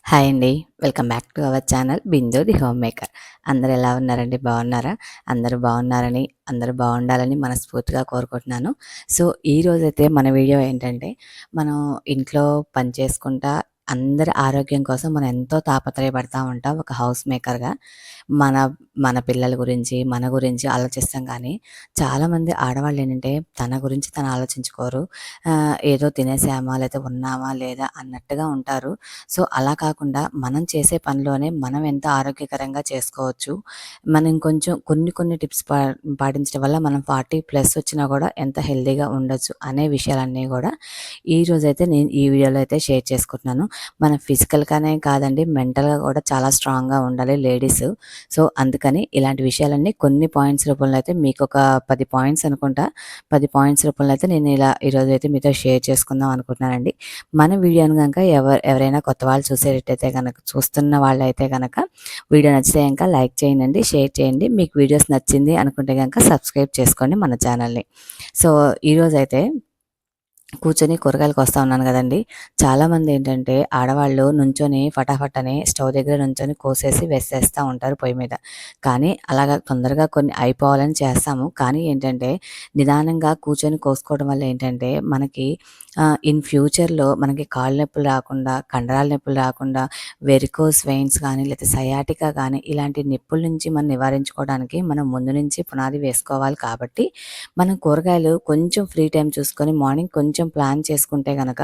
Hi అండి. Welcome back to our channel 'Bindu the home maker'. అందరూ ఎలా ఉన్నారండి? బాగున్నారా? అందరూ బాగున్నారని, అందరూ బాగుండాలని మనస్ఫూర్తిగా కోరుకుంటున్నాను. సో, ఈరోజైతే మన వీడియో ఏంటంటే, మనం ఇంట్లో పని చేసుకుంటా అందరి ఆరోగ్యం కోసం మనం ఎంతో తాపత్రయపడతా ఉంటాం ఒక హౌస్ మేకర్‌గా. మన మన పిల్లల గురించి, మన గురించి ఆలోచిస్తాం కానీ, చాలామంది ఆడవాళ్ళేంటంటే, తన గురించి తను ఆలోచించుకోరు. ఏదో తినేసామా, లేతే ఉన్నామా, లేదా అన్నట్టుగా ఉంటారు. సో, అలా కాకుండా మనం చేసే పనిలోనే మనం ఎంత ఆరోగ్యకరంగా చేసుకోవచ్చు. మనం కొంచెం కొన్ని టిప్స్ పాటించడం వల్ల మనం 40+ వచ్చినా కూడా ఎంత హెల్తీగా ఉండొచ్చు అనే విషయాలన్నీ కూడా ఈరోజైతే నేను ఈ వీడియోలో అయితే షేర్ చేసుకుంటున్నాను. మన ఫిజికల్‌గానే కాదండి, మెంటల్‌గా కూడా చాలా స్ట్రాంగ్‌గా ఉండాలి లేడీస్. సో, అందుకని ఇలాంటి విషయాలన్నీ కొన్ని పాయింట్స్ రూపంలో అయితే మీకొక 10 పాయింట్స్ అనుకుంటా. 10 పాయింట్స్ రూపంలో అయితే నేను ఇలా ఈరోజైతే మీతో షేర్ చేసుకుందాం అనుకుంటున్నానండి. మన వీడియోని గనక ఎవరైనా కొత్త వాళ్ళు చూసేటట్టయితే గనక చూస్తున్న వాళ్ళైతే గనక వీడియో నచ్చితే గనక లైక్ చేయండి, షేర్ చేయండి. మీకు వీడియోస్ నచ్చింది అనుకుంటే గనక సబ్స్క్రైబ్ చేసుకోండి మన ఛానల్‌ని. సో, ఈరోజైతే కూర్చొని కూరగాయలు కోస్తా ఉన్నాను గదండీ! చాలామంది ఏంటంటే ఆడవాళ్ళు నుంచొని ఫటాఫట్ స్టవ్ దగ్గర నుంచొని కోసేసి వేసేస్తా ఉంటారు పొయ్యి మీద. కానీ అలాగా తొందరగా కొన్ని అయిపోవాలని చేస్తాము. కానీ ఏంటంటే నిదానంగా కూర్చొని కోసుకోవడం వల్ల ఏంటంటే మనకి ఇన్ ఫ్యూచర్‌లో మనకి కాళ్ళు నొప్పులు రాకుండా, కండరాల నొప్పులు రాకుండా, వెరికోస్ వెయిన్స్ గానీ, లేతే సయాటికా గానీ ఇలాంటి నొప్పుల నుంచి మనం నివారించుకోవడానికి మనం ముందు నుంచి పునాది వేసుకోవాలి కాబట్టి, మనం కూరగాయలు కొంచెం ఫ్రీ టైమ్ చూసుకొని మార్నింగ్ కొంచెం ప్లాన్ చేసుకుంటే గనక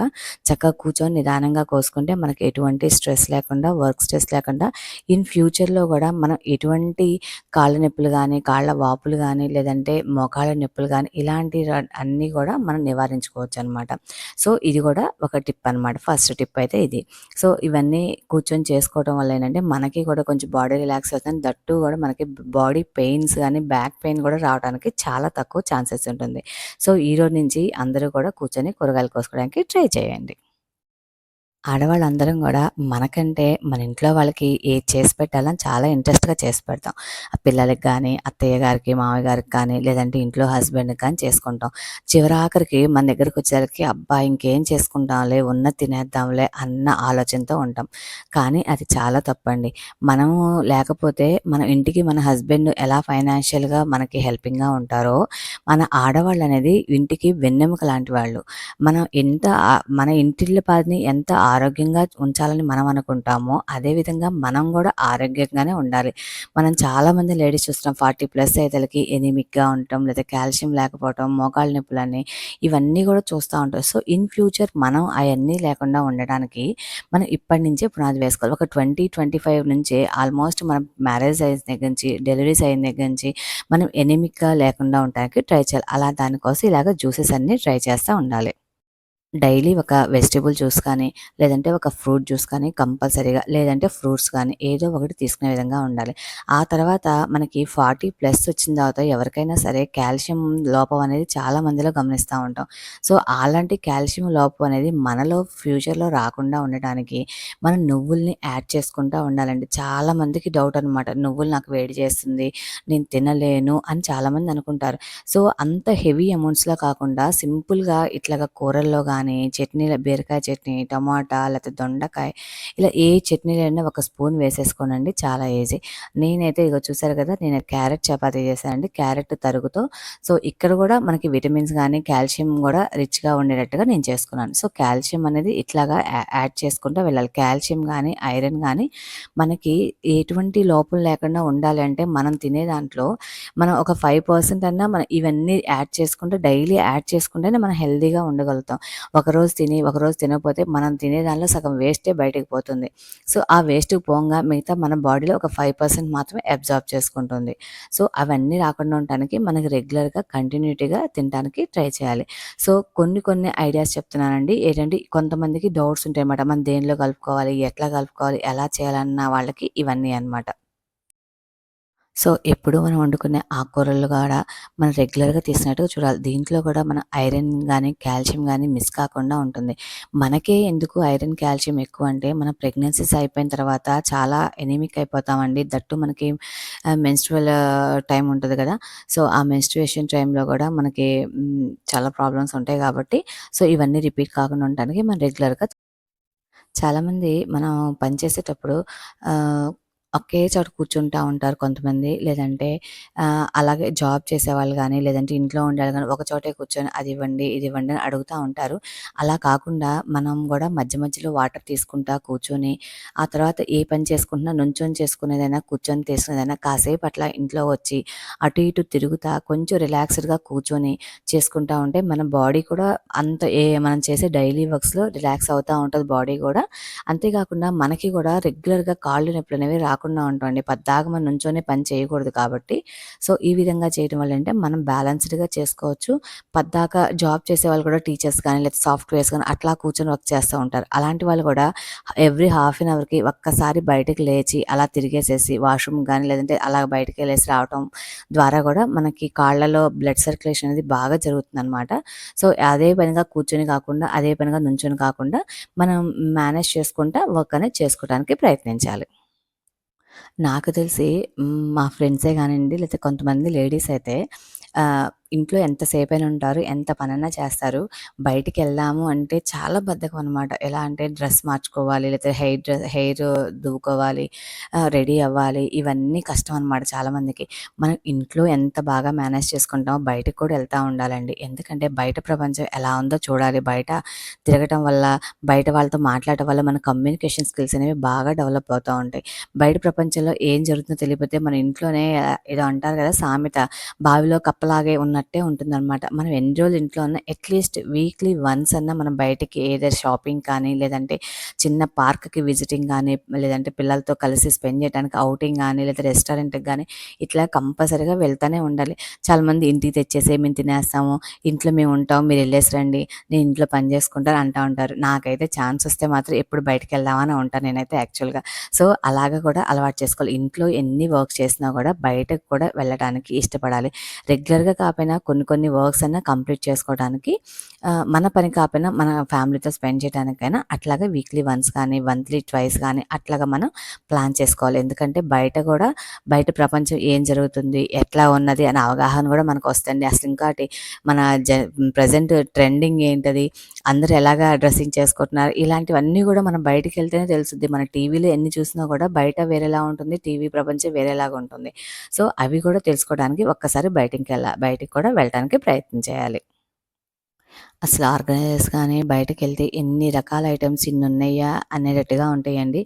చక్కగా కూర్చొని నిదానంగా కోసుకుంటే మనకి ఎటువంటి స్ట్రెస్ లేకుండా, వర్క్ స్ట్రెస్ లేకుండా ఇన్ ఫ్యూచర్‌లో గూడా మనం ఎటువంటి కాళ్ళ నొప్పులు గానీ, కాళ్ళ వాపులు గానీ, లేదంటే మోకాళ్ళ నొప్పులు గానీ ఇలాంటి అన్నీ గూడా మనం నివారించుకోవచ్చనమాట. సో, ఇది గూడా ఒక టిప్ అనమాట. ఫస్ట్ టిప్ అయితే ఇది. సో, ఇవన్నీ కూర్చొని చేసుకోవడం వల్ల ఏంటంటే మనకి కూడా కొంచెం బాడీ రిలాక్స్ అవుతుంది. దట్ టూ గూడా మనకి బాడీ పెయిన్స్ గానీ, బ్యాక్ పెయిన్ గూడా రావడానికి చాలా తక్కువ ఛాన్సెస్ ఉంటుంది. సో, ఈరోజు నుంచి అందరూ కూడా కూర్చొని కూరగాయలు కోసుకోవడానికి ట్రై చేయండి. ఆడవాళ్ళందరం గూడా మనకంటే మన ఇంట్లో వాళ్ళకి ఏది చేసి పెట్టాలని చాలా ఇంట్రెస్ట్‌గా చేసి పెడతాం. ఆ పిల్లలకి గానీ, అత్తయ్య గారికి, మామయ్య గారికి కానీ, లేదంటే ఇంట్లో హస్బెండ్‌కి కానీ చేసుకుంటాం. చివరాఖరికి మన దగ్గరకొచ్చేసరికి అబ్బా! ఇంకేం చేసుకుంటాంలే, ఉన్నది తినేద్దాంలే అన్న ఆలోచనతో ఉంటాం. కానీ అది చాలా తప్పండి. మనము లేకపోతే మన ఇంటికి మన హస్బెండ్ ఎలా ఫైనాన్షియల్‌గా మనకి హెల్పింగ్‌గా ఉంటారో, మన ఆడవాళ్ళనేది ఇంటికి వెన్నెముక లాంటి వాళ్ళు. మనం మన ఇంటిల్లిపాదిని ఎంత ఆరోగ్యంగా ఉంచాలని మనం అనుకుంటామో, అదేవిధంగా మనం గూడా ఆరోగ్యంగానే ఉండాలి. మనం చాలామంది లేడీస్ చూస్తున్నాం 40+ అయ్యేతలకి ఎనీమిక్‌గా ఉండటం, లేదా కాల్షియం లేకపోవటం, మోకాళ్ళ నొప్పులని ఇవన్నీ గూడా చూస్తా ఉంటాం. సో, ఇన్ ఫ్యూచర్ మనం అయన్నీ లేకుండా ఉండడానికి మనం ఇప్పటి నుంచే పునాది వేసుకోవాలి. ఒక 20, 25 నుంచే ఆల్మోస్ట్ మనం మ్యారేజ్ అయిన దగ్గర నుంచి, డెలివరీస్ అయిన దగ్గర నుంచి మనం ఎనీమిక్‌గా లేకుండా ఉండటానికి ట్రై చేయాలి. అలా దానికోసం ఇలాగ జ్యూసెస్ అన్నీ ట్రై చేస్తా ఉండాలి. డైలీ ఒక వెజిటబుల్ జ్యూస్ కానీ, లేదంటే ఒక ఫ్రూట్ జ్యూస్ కానీ కంపల్సరీగా, లేదంటే ఫ్రూట్స్ కానీ ఏదో ఒకటి తీసుకునే విధంగా ఉండాలి. ఆ తర్వాత మనకి 40+ వచ్చిన తర్వాత ఎవరికైనా సరే కాల్షియం లోపం అనేది చాలా మందిలో గమనిస్తా ఉంటాం. సో, అలాంటి కాల్షియం లోపం అనేది మనలో ఫ్యూచర్‌లో రాకుండా ఉండటానికి మనం నువ్వుల్ని యాడ్ చేసుకుంటా ఉండాలండి. చాలామందికి డౌట్ అనమాట. నువ్వులు నాకు వేడి చేస్తుంది, నేను తినలేను అని చాలామంది అనుకుంటారు. సో, అంత హెవీ అమౌంట్స్‌లో కాకుండా సింపుల్‌గా ఇట్లాగా కూరల్లో గానీ, చట్నీలో బీరకాయ చట్నీ, టమాటా లేకపోతే దొండకాయ ఇలా ఏ చట్నీలైనా ఒక స్పూన్ వేసేసుకోనండి, చాలా ఈజీ. నేనైతే ఇగో చూసారు కదా! నేను క్యారెట్ చపాతీ చేశానండి. క్యారెట్ తరుగుతో సో, ఇక్కడ గూడా మనకి విటమిన్స్ గానీ, కాల్షియం గూడా రిచ్‌గా ఉండేటట్టుగా నేను చేసుకున్నాను. సో, కాల్షియం అనేది ఇట్లాగా యాడ్ చేసుకుంటూ వెళ్ళాలి. కాల్షియం గానీ, ఐరన్ గానీ మనకి ఎటువంటి లోపం లేకుండా ఉండాలి అంటే మనం తినే దాంట్లో మనం ఒక 5% అన్నా మనం ఇవన్నీ యాడ్ చేసుకుంటే డైలీ యాడ్ చేసుకుంటేనే మనం హెల్తీగా ఉండగలుగుతాం. ఒకరోజు తిని, ఒకరోజు తినకపోతే మనం తినే దానిలో సగం వేస్టే బయటకి పోతుంది. సో, ఆ వేస్ట్‌కి పోంగా మిగతా మన బాడీలో ఒక 5% మాత్రమే అబ్జార్బ్ చేసుకుంటుంది. సో, అవన్నీ రాకుండా ఉండటానికి మనకి రెగ్యులర్‌గా కంటిన్యూటీగా తినటానికి ట్రై చేయాలి. సో, కొన్ని ఐడియాస్ చెప్తున్నానండి. ఏంటంటే కొంతమందికి డౌట్స్ ఉంటాయన్నమాట. మనం దేనిలో కలుపుకోవాలి, ఎట్లా కలుపుకోవాలి, ఎలా చేయాలన్న వాళ్ళకి ఇవన్నీ అన్నమాట. సో, ఎప్పుడు మనం వండుకునే ఆకుకూరలు కూడా మనం రెగ్యులర్‌గా తీసినట్టుగా చూడాలి. దీంట్లో కూడా మన ఐరన్ గానీ, కాల్షియం గానీ మిస్ కాకుండా ఉంటుంది. మనకే ఎందుకు ఐరన్, కాల్షియం ఎక్కువంటే మన ప్రెగ్నెన్సీస్ అయిపోయిన తర్వాత చాలా ఎనీమిక్ అయిపోతామండి. దట్టు మనకి మెన్స్ట్రువల్ టైమ్ ఉంటది కదా! సో, ఆ మెన్స్ట్రుయేషన్ టైమ్‌లో కూడా మనకి చాలా ప్రాబ్లమ్స్ ఉంటాయి కాబట్టి, సో, ఇవన్నీ రిపీట్ కాకుండా ఉండటానికి మనం రెగ్యులర్‌గా చాలామంది మనం పని చేసేటప్పుడు ఆహ్, ఒకే చోట కూర్చుంటా ఉంటారు కొంతమంది. లేదంటే అలాగే జాబ్ చేసేవాళ్ళు గానీ, లేదంటే ఇంట్లో ఉండేవాళ్ళు గానీ, ఒక చోటే కూర్చొని అదివ్వండి, ఇదివ్వండి అని అడుగుతా ఉంటారు. అలా కాకుండా మనం గూడా మధ్య మధ్యలో వాటర్ తీసుకుంటా కూర్చొని, ఆ తర్వాత ఏ పని చేసుకుంటున్నా నుంచొని చేసుకునేదైనా, కూర్చొని చేసుకునేదైనా కాసేపు అట్లా ఇంట్లో వచ్చి అటు ఇటు తిరుగుతా కొంచెం రిలాక్స్‌డ్‌గా కూర్చొని చేసుకుంటా ఉంటే మన బాడీ కూడా అంత మనం చేసే డైలీ వర్క్స్‌లో రిలాక్స్ అవుతా ఉంటది బాడీ గూడా. అంతేకాకుండా మనకి గూడా రెగ్యులర్‌గా కాళ్ళు నొప్పులనేవి రాకుండా ఉంటాయండి. పద్దాక మనం నుంచొనే పని చేయకూడదు కాబట్టి. సో, ఈ విధంగా చేయడం వల్ల ఏంటే మనం బ్యాలెన్స్‌డ్‌గా చేసుకోవచ్చు. పద్దాక జాబ్ చేసేవాళ్ళు కూడా టీచర్స్ కానీ, లేకపోతే సాఫ్ట్‌వేర్స్ గానీ అట్లా కూర్చొని వర్క్ చేస్తూ ఉంటారు. అలాంటి వాళ్ళు కూడా ఎవ్రీ హాఫ్ అన్ అవర్‌కి ఒక్కసారి బయటకి లేచి అలా తిరిగేసేసి వాష్‌రూమ్ గానీ, లేదంటే అలా బయటికెళ్ళేసి రావటం ద్వారా గూడా మనకి కాళ్ళలో బ్లడ్ సర్క్యులేషన్ అనేది బాగా జరుగుతుందనమాట. సో, అదే పనిగా కూర్చొని కాకుండా, అదే పనిగా నుంచొని కాకుండా మనం మేనేజ్ చేసుకుంటా వర్క్ అనేది చేసుకోవడానికి ప్రయత్నించాలి. నాకు తెలిసి మా ఫ్రెండ్సే గానియండి, లేతే కొంతమంది లేడీస్ అయితే ఇంట్లో ఎంతసేపైనా ఉంటారు. ఎంత పనన్నా చేస్తారు. బయటికెళ్దాము అంటే చాలా బద్ధకం అనమాట. ఎలా అంటే డ్రెస్ మార్చుకోవాలి, లేతే హెయిర్ దువ్వుకోవాలి, రెడీ అవ్వాలి. ఇవన్నీ కష్టం అనమాట చాలామందికి. మనం ఇంట్లో ఎంత బాగా మేనేజ్ చేసుకుంటామో బయటకి కూడా ఎళ్తా ఉండాలండి. ఎందుకంటే బయట ప్రపంచం ఎలా ఉందో చూడాలి. బయట తిరగటం వల్ల, బయట వాళ్ళతో మాట్లాడటం వల్ల మన కమ్యూనికేషన్ స్కిల్స్ అనేవి బాగా డెవలప్ అవుతా ఉంటాయి. బయట ప్రపంచంలో ఏం జరుగుతుందో తెలియకపోతే మన ఇంట్లోనే ఏదో అంటారు కదా సామెత, బావిలో కప్పలాగే ఉన్నట్టే ఉంటుందనమాట. మనం ఎన్ని రోజులు ఇంట్లో ఉన్నా అట్‌లీస్ట్ వీక్లీ వన్స్ అన్నా మనం బయటికి ఏదైనా షాపింగ్ కానీ, లేదంటే చిన్న పార్క్‌కి విజిటింగ్ గానీ, లేదంటే పిల్లలతో కలిసి స్పెండ్ చేయడానికి ఔటింగ్ గానీ, లేదా రెస్టారెంట్‌కి గానీ, ఇట్లా కంపల్సరీగా వెళ్తానే ఉండాలి. చాలామంది ఇంటికి తెచ్చేసేయి మేము తినేస్తాము, ఇంట్లో మేము ఉంటాం, మీరెళ్ళేసి రండి, నేను ఇంట్లో పని చేసుకుంటాను అంటా ఉంటారు. నాకైతే ఛాన్స్ వస్తే మాత్రం ఎప్పుడు బయటికెళ్దామా అని ఉంటాను నేనైతే యాక్చువల్‌గా. సో, అలాగా కూడా అలవాటు చేసుకోవాలి. ఇంట్లో ఎన్ని వర్క్స్ చేసినా కూడా బయటకు కూడా వెళ్ళటానికి ఇష్టపడాలి. రెగ్యులర్‌గా కాపోయినా కొన్ని కొన్ని వర్క్స్ అన్నా కంప్లీట్ చేసుకోవడానికి మన పని కాపోయినా మన ఫ్యామిలీతో స్పెండ్ చేయడానికైనా అట్లాగా వీక్లీ వన్స్ కానీ, మంత్లీ ట్వైస్ కానీ అట్లాగా మనం ప్లాన్ చేసుకోవాలి. ఎందుకంటే బయట కూడా బయట ప్రపంచం ఏం జరుగుతుంది, ఎట్లా ఉన్నది అనే అవగాహన కూడా మనకొస్తదండి. అసలు ఇంకోటి మన ప్రెజెంట్ ట్రెండింగ్ ఏంటది, అందరూ ఎలాగా డ్రెస్సింగ్ చేసుకుంటున్నారు, ఇలాంటివన్నీ కూడా మనం బయటికెళ్తేనే తెలుస్తుంది. మన టీవీలో ఎన్ని చూసినా కూడా బయట వేరేలా ఉంటుంది, టీవీ ప్రపంచం వేరేలాగా ఉంటుంది. సో, అవి కూడా తెలుసుకోవడానికి ఒక్కసారి బయటికి కూడా వెళ్ళటానికి ప్రయత్నం చేయాలి. అసలు ఆర్గనైజర్స్ కానీ బయటకెళ్తే ఎన్ని రకాల ఐటెమ్స్ ఇన్నున్నయ్యా అనేటట్టుగా ఉంటాయండి.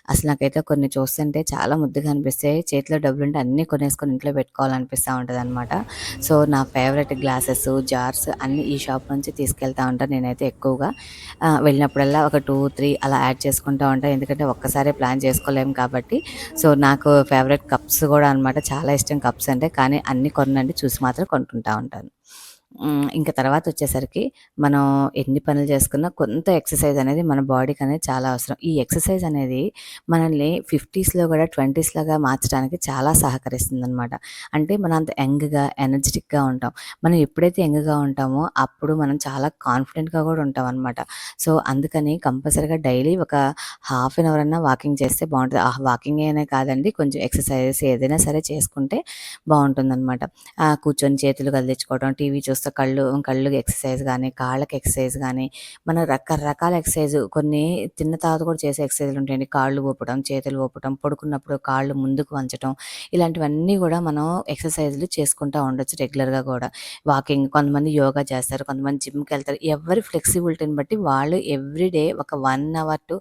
అసలు నాకైతే కొన్ని చూస్తుంటే చాలా ముద్దుగా అనిపిస్తాయి. చేతిలో డబ్బులుంటే అన్నీ కొనేసుకొని ఇంట్లో పెట్టుకోవాలనిపిస్తా ఉంటదనమాట. సో, నా ఫేవరెట్ గ్లాసెస్, జార్స్ అన్నీ ఈ షాప్ నుంచి తీసుకెళ్తా ఉంటాను నేనైతే ఎక్కువగా. వెళ్ళినప్పుడల్లా ఒక 2, 3 అలా యాడ్ చేసుకుంటా ఉంటా. ఎందుకంటే ఒక్కసారే ప్లాన్ చేసుకోలేము కాబట్టి. సో, నాకు ఫేవరెట్ కప్స్ గూడా అనమాట. చాలా ఇష్టం కప్స్ అంటే. కానీ అన్నీ కొననండి. చూసి మాత్రం కొనుక్కుంటా ఉంటాను. ఇంక తర్వాతొచ్చేసరికి మనం ఎన్ని పనులు చేసుకున్నా కొంత ఎక్సర్సైజ్ అనేది మన బాడీకనేది చాలా అవసరం. ఈ ఎక్సర్సైజ్ అనేది మనల్ని 50స్‌లో గూడా 20స్ లాగా మార్చడానికి చాలా సహకరిస్తుందనమాట. అంటే మనం అంత యంగ్‌గా, ఎనర్జిటిక్‌గా ఉంటాం. మనం ఎప్పుడైతే యంగ్‌గా ఉంటామో అప్పుడు మనం చాలా కాన్ఫిడెంట్‌గా గూడా ఉంటామనమాట. సో, అందుకని కంపల్సరీగా డైలీ ఒక హాఫ్ అన్ అవర్ అన్నా వాకింగ్ చేస్తే బావుంటది. వాకింగే అనే కాదండి, కొంచెం ఎక్సర్సైజెస్ ఏదైనా సరే చేసుకుంటే బావుంటుందనమాట. కూర్చొని చేతులు కదిలించుకోవడం, టీవీ చూస్తూ కళ్ళుకి ఎక్సర్సైజ్ గానీ, కాళ్ళకి ఎక్సర్సైజ్ గానీ, మన రకరకాల ఎక్సర్సైజ్ కొన్ని తిన్న తర్వాత కూడా చేసే ఎక్సర్సైజ్‌లుంటాయండి. కాళ్ళు ఊపడం, చేతులు ఊపటం, పడుకున్నప్పుడు కాళ్ళు ముందుకు వంచటం, ఇలాంటివన్నీ గూడా మనం ఎక్సర్సైజ్‌లు చేసుకుంటా ఉండొచ్చు రెగ్యులర్‌గా గూడా. వాకింగ్ కొంతమంది యోగా చేస్తారు, కొంతమంది జిమ్‌కెళ్తారు. ఎవరి ఫ్లెక్సిబిలిటీని బట్టి వాళ్ళు ఎవ్రీ డే ఒక 1 అవర్ టు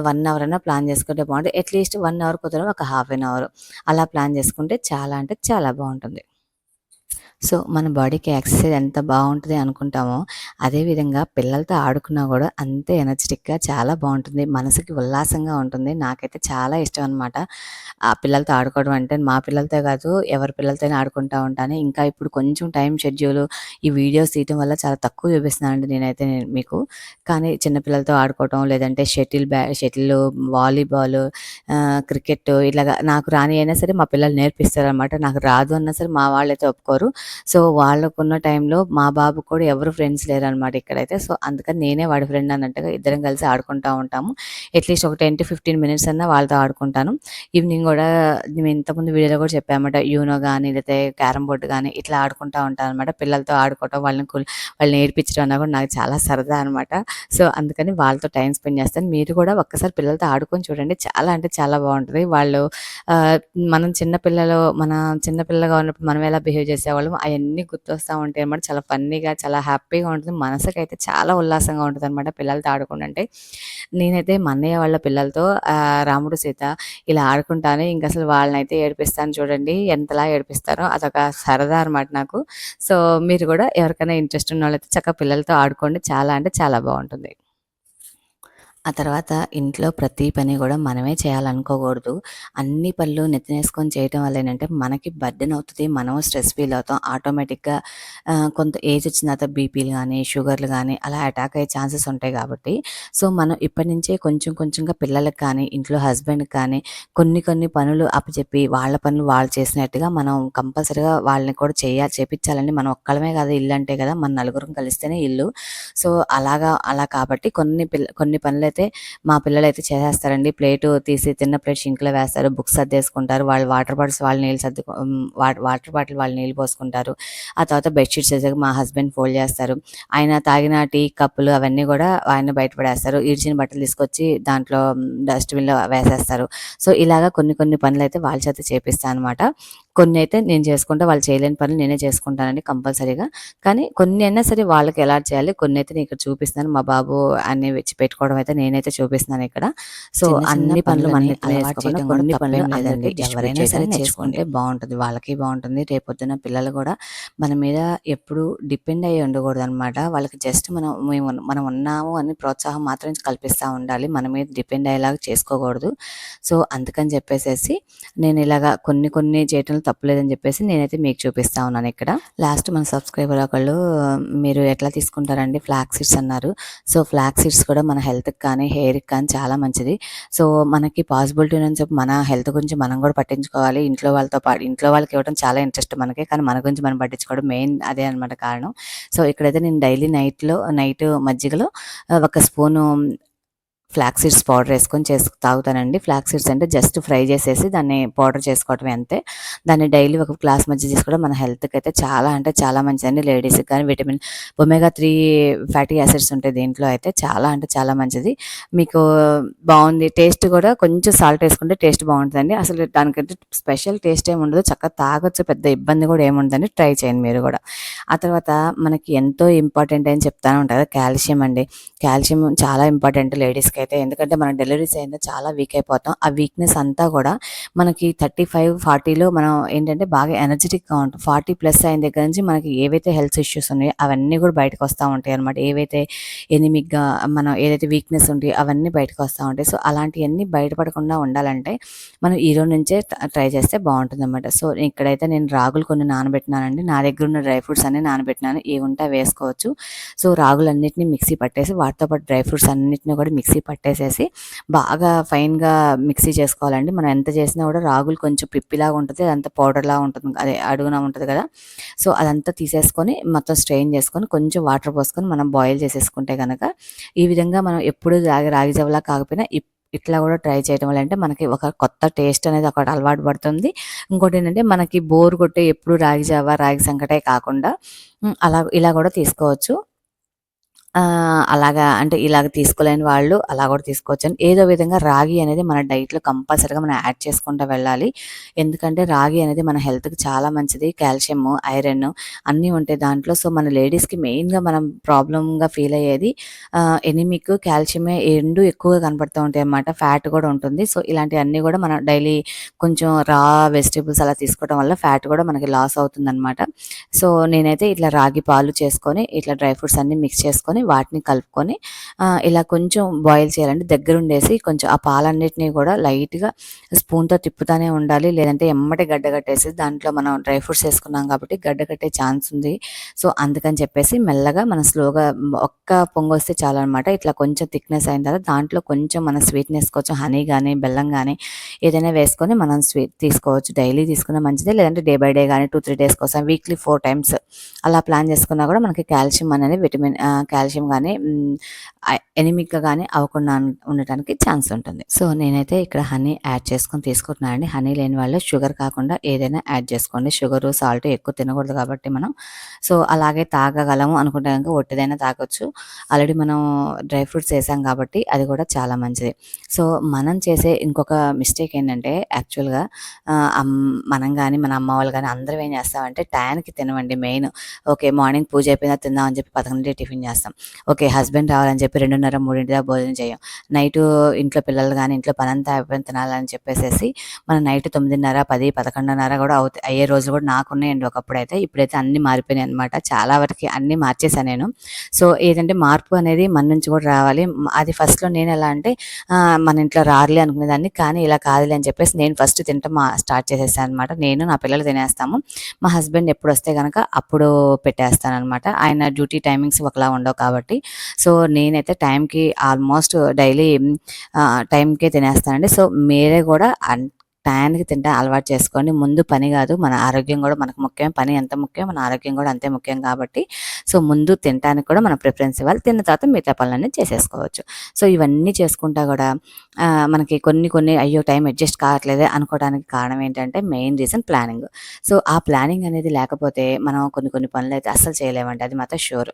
1 అవర్ అన్నా ప్లాన్ చేసుకుంటే బావుంటది. అట్‌లీస్ట్ 1 అవర్ కుదరని ఒక హాఫ్ ఎన్ అవర్ అలా ప్లాన్ చేసుకుంటే చాలా అంటే చాలా బావుంటుంది. సో, మన బాడీకి ఎక్సర్సైజ్ ఎంత బావుంటది అనుకుంటామో, అదే విధంగా పిల్లలతో ఆడుకున్నా గూడా అంతే ఎనర్జిటిక్‌గా చాలా బావుంటుంది. మనసుకి ఉల్లాసంగా ఉంటుంది. నాకైతే చాలా ఇష్టం అనమాట. పిల్లలతో ఆడుకోవడం అంటే మా పిల్లలతో కాదు, ఎవరి పిల్లలతోనే ఆడుకుంటా ఉంటాను. ఇంకా ఇప్పుడు కొంచెం టైం షెడ్యూలు ఈ వీడియోస్ తీయటం వల్ల చాలా తక్కువ చూపిస్తున్నానండి నేను మీకు. కానీ చిన్న పిల్లలతో ఆడుకోవటం, లేదంటే షటిలు, వాలీబాలు, క్రికెట్టు ఇలాగ నాకు రానియైనా సరే మా పిల్లలు నేర్పిస్తారనమాట. నాకు రాదు అన్నా సరే మా వాళ్ళైతే ఒప్పుకోరు. సో వాళ్ళకున్న టైంలో మా బాబుకి కూడా ఎవరు ఫ్రెండ్స్ లేరనమాట ఇక్కడైతే. సో అందుకని నేనే వాడి ఫ్రెండ్ అన్నట్టుగా ఇద్దరం కలిసి ఆడుకుంటా ఉంటాము. అట్లీస్ట్ ఒక 10-15 మినిట్స్ అన్నా వాళ్ళతో ఆడుకుంటాను. ఈవినింగ్ కూడా మేము ఇంతకుముందు వీడియోలో కూడా చెప్పామన్నమాట. యూనో కానీ లేకపోతే క్యారమ్ బోర్డ్ కానీ ఇట్లా ఆడుకుంటా ఉంటాను అనమాట. పిల్లలతో ఆడుకోవటం, వాళ్ళని ఏడిపించడం అన్నా కూడా నాకు చాలా సరదా అనమాట. సో అందుకని వాళ్ళతో టైం స్పెండ్ చేస్తాను. మీరు కూడా ఒక్కసారి పిల్లలతో ఆడుకొని చూడండి. చాలా అంటే చాలా బాగుంటుంది. వాళ్ళు మనం చిన్నపిల్లగా ఉన్నప్పుడు మనం ఎలా బిహేవ్ చేసేవాళ్ళం అవన్నీ గుర్తొస్తూ ఉంటాయి అనమాట. చాలా ఫన్నీగా, చాలా హ్యాపీగా ఉంటుంది. మనసుకైతే చాలా ఉల్లాసంగా ఉంటుంది అనమాట పిల్లలతో ఆడుకుంటుంటే. నేనైతే మా అన్నయ్య వాళ్ళ పిల్లలతో రాముడు సీత ఇలా ఆడుకుంటాను. ఇంక అసలు వాళ్ళనైతే ఏడిపిస్తాను చూడండి. ఎంతలా ఏడిపిస్తారో అదొక సరదా అనమాట నాకు. సో మీరు కూడా ఎవరికైనా ఇంట్రెస్ట్ ఉన్న వాళ్ళైతే చక్కగా పిల్లలతో ఆడుకోండి. చాలా అంటే చాలా బాగుంటుంది. ఆ తర్వాత ఇంట్లో ప్రతి పని కూడా మనమే చేయాలనుకోకూడదు. అన్ని పనులు నెత్తినేసుకొని చేయటం వల్ల ఏంటంటే మనకి బర్డెన్ అవుతుంది. మనం స్ట్రెస్ ఫీల్ అవుతాం. ఆటోమేటిక్‌గా కొంత ఏజ్ వచ్చిన తర్వాత బీపీలు గానీ, షుగర్‌లు గానీ అలా అటాక్ అయ్యే ఛాన్సెస్ ఉంటాయి కాబట్టి, సో మనం ఇప్పటి నుంచే కొంచెం కొంచెంగా పిల్లలకి కానీ, ఇంట్లో హస్బెండ్‌కి కానీ కొన్ని కొన్ని పనులు అప్పచెప్పి వాళ్ళ పనులు వాళ్ళు చేసినట్టుగా మనం కంపల్సరీగా వాళ్ళని కూడా చేపిచ్చాలండి. మనం ఒక్కళ్ళమే కాదు ఇల్లు అంటే కదా! మన నలుగురం కలిస్తేనే ఇల్లు. సో అలా కాబట్టి కొన్ని పనులైతే మా పిల్లలైతే చేసేస్తారండి. ప్లేటు తీసి తిన్న ప్లేట్ షింక్‌లో వేస్తారు. బుక్స్ సర్దేసుకుంటారు. వాళ్ళు వాటర్ బాటిల్స్ వాళ్ళు నీళ్ళు వాటర్ బాటిల్ వాళ్ళు నీళ్ళు పోసుకుంటారు. ఆ తర్వాత బెడ్‌షీట్స్ ఏసాక మా హస్బెండ్ ఫోల్డ్ చేస్తారు. ఆయన తాగిన టీ కప్పులు అవన్నీ కూడా ఆయన బయట పడేస్తారు. ఈడ్చిన బట్టలు తీసుకొచ్చి దాంట్లో డస్ట్‌బిన్‌లో వేసేస్తారు. సో ఇలాగ కొన్ని కొన్ని పనులైతే వాళ్ళ చేత చేపిస్తా అనమాట. కొన్నైతే నేను చేసుకుంటా. వాళ్ళు చేయలేని పనులు నేనే చేసుకుంటానండి కంపల్సరీగా. కానీ కొన్ని అయినా సరే వాళ్ళకి ఎలా చేయాలి కొన్నైతే నేను ఇక్కడ చూపిస్తున్నాను. మా బాబు అన్నీ పెట్టుకోవడం అయితే నేనైతే చూపిస్తున్నాను ఇక్కడ. సో అన్ని పనులు మన నెత్తిన వేసుకోకుండా కొన్ని పనులు అందరికీ ఎవరైనా సరే నేర్చుకుంటే బాగుంటుంది. వాళ్ళకి బాగుంటుంది. రేపొద్దున పిల్లలు కూడా మన మీద ఎప్పుడు డిపెండ్ అయ్యి ఉండకూడదనమాట. వాళ్ళకి జస్ట్ మనం ఉన్నాము అని ప్రోత్సాహం మాత్రం కల్పిస్తూ ఉండాలి. మన మీద డిపెండ్ అయ్యేలాగా చేసుకోకూడదు. సో అందుకని చెప్పేసేసి నేను ఇలాగా కొన్ని కొన్ని చేయటంలో తప్పులేదని చెప్పేసి నేనైతే మీకు చూపిస్తా ఉన్నాను ఇక్కడ. లాస్ట్ మన సబ్స్క్రైబర్ ఒకళ్ళు మీరు ఎట్లా తీసుకుంటారండి ఫ్లాక్స్ సీడ్స్ అన్నారు. సో ఫ్లాక్స్ సీడ్స్ కూడా మన హెల్త్కి కానీ హెయిర్కి కానీ చాలా మంచిది. సో మనకి పాసిబిలిటీ అని చెప్పి మన హెల్త్ గురించి మనం కూడా పట్టించుకోవాలి. ఇంట్లో వాళ్ళకి ఇవ్వడం చాలా ఇంట్రెస్ట్ మనకి, కానీ మన గురించి మనం పట్టించుకోవడం మెయిన్ అదే అనమాట కారణం. సో ఇక్కడైతే నేను డైలీ నైట్ మజ్జిగలో ఒక స్పూను ఫ్లాక్స్ సీడ్స్ పౌడర్ వేసుకొని తాగుతానండి. ఫ్లాక్స్ సీడ్స్ అంటే జస్ట్ ఫ్రై చేసేసి దాన్ని పౌడర్ చేసుకోవటమే అంతే. దాన్ని డైలీ ఒక గ్లాస్ మజ్జిగ తీసుకోవడం మన హెల్త్కి అయితే చాలా అంటే చాలా మంచిదండి. లేడీస్కి కానీ విటమిన్ ఒమేగా 3 ఫ్యాటీ యాసిడ్స్ ఉంటాయి దీంట్లో అయితే. చాలా అంటే చాలా మంచిది. మీకు బాగుంది. టేస్ట్ కూడా కొంచెం సాల్ట్ వేసుకుంటే టేస్ట్ బాగుంటుందండి. అసలు దానికంటే స్పెషల్ టేస్ట్ ఏమి ఉండదు. చక్కగా తాగొచ్చు. పెద్ద ఇబ్బంది కూడా ఏముండదండి. ట్రై చేయండి మీరు కూడా. ఆ తర్వాత మనకి ఎంతో ఇంపార్టెంట్ అని చెప్తానే ఉంటారు కాల్షియం అండి. కాల్షియం చాలా ఇంపార్టెంట్ లేడీస్కి అయితే. ఎందుకంటే మనం డెలివరీస్ అయినా చాలా వీక్ అయిపోతాం. ఆ వీక్నెస్ అంతా కూడా మనకి 35-40లో మనం ఏంటంటే బాగా ఎనర్జెటిక్గా ఉంటాం. 40+ అయిన దగ్గర నుంచి మనకి ఏవైతే హెల్త్ ఇష్యూస్ ఉన్నాయో అవన్నీ కూడా బయటకు వస్తూ ఉంటాయి అనమాట. ఏవైతే ఎనిమిక్గా మనం ఏదైతే వీక్నెస్ ఉంటాయో అవన్నీ బయటకు వస్తూ ఉంటాయి. సో అలాంటివన్నీ బయటపడకుండా ఉండాలంటే మనం ఈ రోజు నుంచే ట్రై చేస్తే బాగుంటుంది అనమాట. సో ఇక్కడైతే నేను రాగులు కొన్ని నానబెట్టినానండి. నా దగ్గర ఉన్న డ్రై ఫ్రూట్స్ అన్ని నానబెట్టినాను. ఏవి ఉంటే వేసుకోవచ్చు. సో రాగులన్నిటిని మిక్సీ పట్టేసి వాటితో పాటు డ్రై ఫ్రూట్స్ అన్నిటిని కూడా మిక్సీ పట్టేసేసి బాగా ఫైన్గా మిక్సీ చేసుకోవాలండి. మనం ఎంత చేసినా కూడా రాగులు కొంచెం పిప్పిలాగా ఉంటుంది. అదంతా పౌడర్లా ఉంటుంది, అదే అడుగున ఉంటుంది కదా. సో అదంతా తీసేసుకొని మొత్తం స్ట్రెయిన్ చేసుకొని కొంచెం వాటర్ పోసుకొని మనం బాయిల్ చేసేసుకుంటే కనుక ఈ విధంగా మనం ఎప్పుడు రాగి జావలా కాకపోయినా ఇట్లా కూడా ట్రై చేయడం వల్ల అంటే మనకి ఒక కొత్త టేస్ట్ అనేది ఒకటి అలవాటు పడుతుంది. ఇంకోటి ఏంటంటే మనకి బోర్ కొట్టే ఎప్పుడు రాగి జావ రాగి సంకటే కాకుండా ఇలా కూడా తీసుకోవచ్చు. అలాగా అంటే ఇలాగ తీసుకోలేని వాళ్ళు అలా కూడా తీసుకోవచ్చండి. ఏదో విధంగా రాగి అనేది మన డైట్‌లో కంపల్సరీగా మనం యాడ్ చేసుకుంటూ వెళ్ళాలి. ఎందుకంటే రాగి అనేది మన హెల్త్‌కి చాలా మంచిది. కాల్షియం, ఐరన్ అన్నీ ఉంటాయి దాంట్లో. సో మన లేడీస్‌కి మెయిన్‌గా మనం ప్రాబ్లమ్‌గా ఫీల్ అయ్యేది ఎనిమిక్, కాల్షియమే 2 ఎక్కువగా కనపడుతూ ఉంటాయి అన్నమాట. ఫ్యాట్ కూడా ఉంటుంది. సో ఇలాంటివన్నీ కూడా మనం డైలీ కొంచెం వెజిటబుల్స్ అలా తీసుకోవడం వల్ల ఫ్యాట్ కూడా మనకి లాస్ అవుతుందన్నమాట. సో నేనైతే ఇట్లా రాగి పాలు చేసుకొని ఇట్లా డ్రై ఫ్రూట్స్ అన్నీ మిక్స్ చేసుకొని వాటిని కలుపుకొని ఇలా కొంచెం బాయిల్ చేయాలండి. దగ్గరుండేసి కొంచెం ఆ పాలన్నిటిని కూడా లైట్‌గా స్పూన్‌తో తిప్పుతానే ఉండాలి. లేదంటే ఎమ్మటే గడ్డ కట్టేసి దాంట్లో మనం డ్రై ఫ్రూట్స్ ఏసుకున్నాం కాబట్టి గడ్డ కట్టే ఛాన్స్ ఉంది. సో, అందుకని చెప్పేసి మెల్లగా మనం స్లోగా ఒక్క పొంగొస్తే చాలనమాట. ఇట్లా కొంచెం థిక్‌నెస్ అయిన తర్వాత దాంట్లో కొంచెం మన స్వీట్‌నెస్ కొంచెం హనీ గానీ, బెల్లం గానీ ఏదైనా వేసుకొని మనం స్వీట్ తీసుకోవచ్చు. డైలీ తీసుకున్న మంచిదే. లేదంటే డే బై డే గానీ 2, 3 డేస్ కోసం వీక్లీ 4 టైమ్స్ అలా ప్లాన్ చేసుకున్నా కూడా మనకి కాల్షియం అనేది కాల్షియం గానీ ఎనిమిక్‌గా గానీ అవ్వకుండా ఉండటానికి ఛాన్స్ ఉంటుంది. సో, నేనైతే ఇక్కడ హనీ యాడ్ చేసుకొని తీసుకుంటున్నాను అండి. హనీ లేని వాళ్ళు షుగర్ కాకుండా ఏదైనా యాడ్ చేసుకోండి. షుగరు, సాల్ట్ ఎక్కువ తినకూడదు కాబట్టి మనం. సో, అలాగే తాగగలము అనుకుంటే గనుక ఒట్టిదైనా తాగొచ్చు. ఆల్రెడీ మనం డ్రై ఫ్రూట్స్ ఏసాం కాబట్టి అది కూడా చాలా మంచిది. సో, మనం చేసే ఇంకొక మిస్టేక్ ఏంటంటే యాక్చువల్‌గా మనం గానీ, మన అమ్మ వాళ్ళు గానీ అందరం ఏం చేస్తామంటే టయానికి తినమండి మెయిన్. ఓకే. మార్నింగ్ పూజ అయిపోయిందా తిందాం అని చెప్పి 11కి టిఫిన్ చేస్తాం. ఓకే. హస్బెండ్ రావాలని చెప్పి 2:30, 3 దాకా భోజనం చేయం. నైటు ఇంట్లో పిల్లలు గానీ, ఇంట్లో పనంతా అయిపోయిన తినాలని చెప్పేసేసి మనం నైట్ 9:30, 10, 11:30 కూడా అయ్యే రోజులు కూడా నాకున్నాయండి ఒకప్పుడైతే. ఇప్పుడైతే అన్నీ మారిపోయినాయనమాట. చాలా వరకి అన్నీ మార్చేశా నేను. సో, ఏదంటే మార్పు అనేది మన నుంచి కూడా రావాలి. అది ఫస్ట్‌లో నేనెలా అంటే మన ఇంట్లో రారులే అనుకునేదాన్ని. కానీ ఇలా కాదులే అని చెప్పేసి నేను ఫస్ట్ తినటం స్టార్ట్ చేసేసాను అనమాట. నేను, నా పిల్లలు తినేస్తాము. మా హస్బెండ్ ఎప్పుడొస్తే గనక అప్పుడు పెట్టేస్తాననమాట. ఆయన డ్యూటీ టైమింగ్స్ ఒకలా ఉండవు కాబట్టి. సో, నేనైతే టైంకి ఆల్మోస్ట్ డైలీ టైంకే తినేస్తానండి. సో, మీరే కూడా టయానికి తింటే అలవాటు చేసుకోండి. ముందు పని కాదు, మన ఆరోగ్యం కూడా మనకు ముఖ్యం. పని ఎంత ముఖ్యం, మన ఆరోగ్యం కూడా అంతే ముఖ్యం కాబట్టి సో, ముందు తినటానికి కూడా మనం ప్రిఫరెన్స్ ఇవ్వాలి. తిన్న తర్వాత మిగతా పనులన్నీ చేసేసుకోవచ్చు. సో, ఇవన్నీ చేసుకుంటా కూడా మనకి కొన్ని అయ్యో! టైం అడ్జస్ట్ కావట్లేదే అనుకోవడానికి కారణం ఏంటంటే మెయిన్ రీజన్ ప్లానింగ్. సో, ఆ ప్లానింగ్ అనేది లేకపోతే మనం కొన్ని పనులైతే అస్సలు చేయలేమండి. అది మాత్రం ష్యూర్.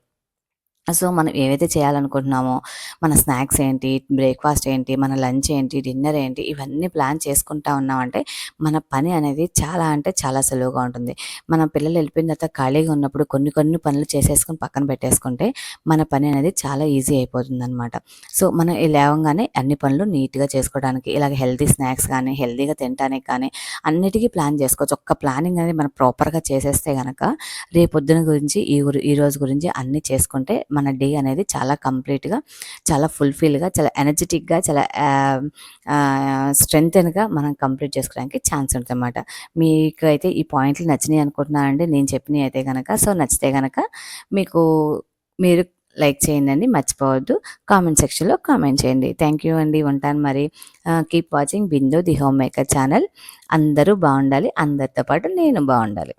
సో, మనం ఏవైతే చేయాలనుకుంటున్నామో, మన స్నాక్స్ ఏంటి, బ్రేక్‌ఫాస్ట్ ఏంటి, మన లంచ్ ఏంటి, డిన్నర్ ఏంటి, ఇవన్నీ ప్లాన్ చేసుకుంటా ఉన్నామంటే, మన పని అనేది చాలా అంటే చాలా సులువుగా ఉంటుంది. మన పిల్లలు వెళ్ళిపోయిన తర్వాత ఖాళీగా ఉన్నప్పుడు కొన్ని పనులు చేసేసుకొని పక్కన పెట్టేసుకుంటే, మన పని అనేది చాలా ఈజీ అయిపోతుందనమాట. సో, మనం లేవంగానే అన్ని పనులు నీట్‌గా చేసుకోవడానికి, ఇలాగ హెల్తీ స్నాక్స్ కానీ, హెల్తీగా తినటానికి కానీ, అన్నిటికీ ప్లాన్ చేసుకోవచ్చు. ఒక్క ప్లానింగ్ అనేది మనం ప్రాపర్‌గా చేసేస్తే గనక, రేపొద్దున గురించి, ఈ రోజు గురించి అన్నీ చేసుకుంటే మన డే అనేది చాలా కంప్లీట్‌గా, చాలా ఫుల్‌ఫిల్‌గా, చాలా ఎనర్జిటిక్‌గా, చాలా స్ట్రెంగ్తెన్‌గా మనం కంప్లీట్ చేసుకోవడానికి ఛాన్స్ ఉంటదనమాట. మీకైతే ఈ పాయింట్లు నచ్చినాయి అనుకుంటున్నానండి నేను చెప్పినయి అయితే గనక. సో, నచ్చితే గనక మీకు మీరు లైక్ చేయండండి. మర్చిపోవద్దు. కామెంట్ సెక్షన్‌లో కామెంట్ చేయండి. థాంక్ యూ అండి. ఉంటాను మరి. Keep watching Bindu the home maker channel. అందరూ బావుండాలి. అందరితో పాటు నేను బావుండాలి.